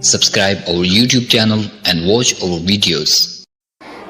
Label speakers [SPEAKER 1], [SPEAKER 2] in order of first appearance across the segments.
[SPEAKER 1] Subscribe our YouTube channel and watch our videos.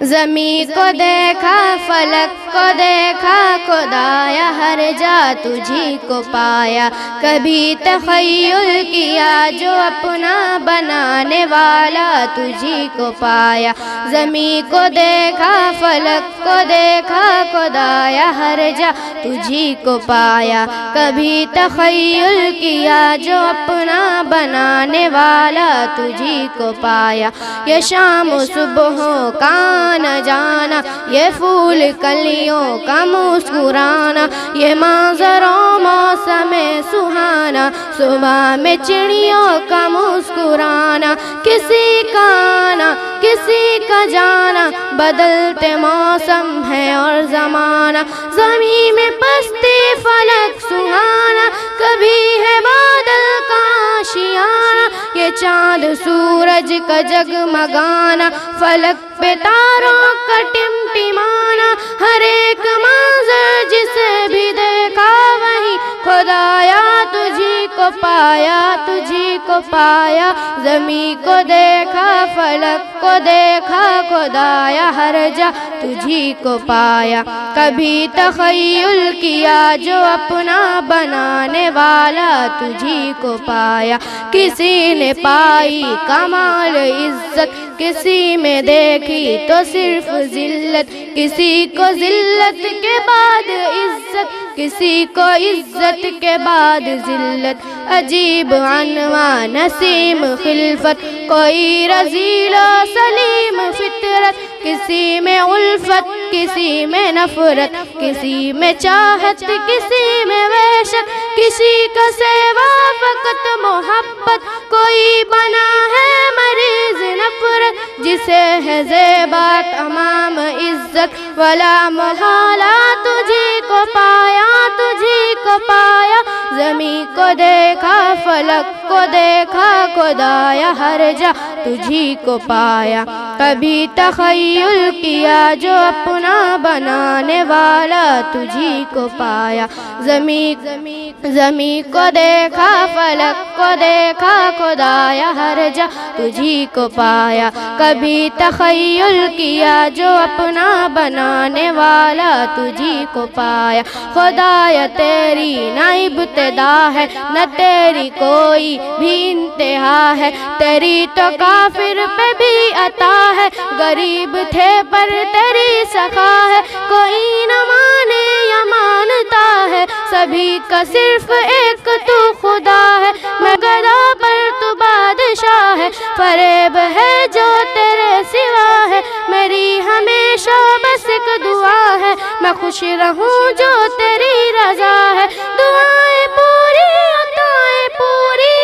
[SPEAKER 2] زمین کو دیکھا فلک کو دیکھا خدایا ہر جا تجھی کو پایا کبھی تخیل کیا جو اپنا بنانے والا تجھی کو پایا زمین کو دیکھا فلک کو دیکھا خدایا ہر جا تجھی کو پایا کبھی تخیل کیا جو اپنا بنانے والا تجھی کو پایا یہ شام و صبحوں کا نہ جانا یہ پھول کلیوں کا مسکرانا یہ منظر و موسم سہانا صبح میں چڑیوں کا مسکرانا کسی کا آنا کسی کا جانا بدلتے موسم ہے اور زمانہ زمین میں پستی فلک سہانا کبھی ہے بادل کا آشیانہ یہ چاند سورج کا جگمگانا فلک پہ تاروں کا ٹمٹمانا ہر ایک منظر جسے بھی دیکھا وہیں خدایا تجھی کو پایا تجھی کو پایا زمین کو دیکھا فلک کو دیکھا خدایا ہر جا تجھی کو پایا کبھی تخیل کیا جو اپنا بنانے والا تجھی کو پایا کسی نے پائی کمال عزت کسی میں دیکھی تو صرف ذلت کسی کو ذلت کے بعد عزت کسی کو عزت کے بعد ذلت عجیب عنوان نسیم خلفت کوئی رذیل و سلیم فطرت کسی میں الفت کسی میں نفرت کسی میں چاہت کسی میں وحشت کسی کا سوا فقط محبت کوئی بنا ہے مریض نفرت جسے ہے زیبا تمام عزت ولا محالہ تجھی کو پایا تجھی کو پایا زمین کو دیکھا فلک کو دیکھا خدایا ہر جا تجھی کو پایا کبھی تخیل کیا جو اپنا بنانے والا تجھی کو پایا زمین کو دیکھا فلک کو دیکھا خدایا ہر جا تجھی کو پایا کبھی تخیل کیا جو اپنا بنانے والا تجھی کو پایا خدایا تیری نہ ابتدا ہے نہ تیری کوئی بھی انتہا ہے تیری تو کافر پہ بھی عطا ہے غریب تھے پر تیری سخا ہے کوئی نہ مانے یا مانتا ہے سبھی کا صرف ایک تو خدا ہے میں گدا پر تو بادشاہ ہے فریب ہے جو تیرے سوا ہے میری ہمیشہ بس ایک دعا ہے میں خوش رہوں جو تیری رضا ہے دعائیں پوری عطائیں پوری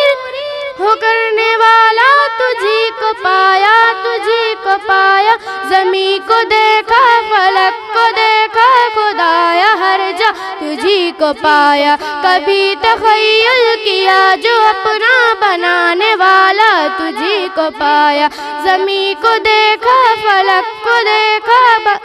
[SPEAKER 2] ہو کرنے والا تجھی کو پایا تجھی کو پایا زمین کو دیکھا فلک کو دیکھا خدایا ہر جا تجھی کو پایا کبھی تخیل کیا جو اپنا بنانے والا تجھی کو پایا زمین کو دیکھا فلک کو دیکھا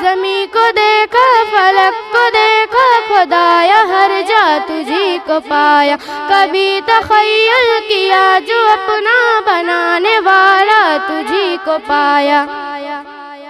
[SPEAKER 2] زمین کو دیکھا فلک کو دیکھا خدایا ہر جا تجھی کو پایا کبھی تخیل کیا جو اپنا بنانے والا تجھی کو پایا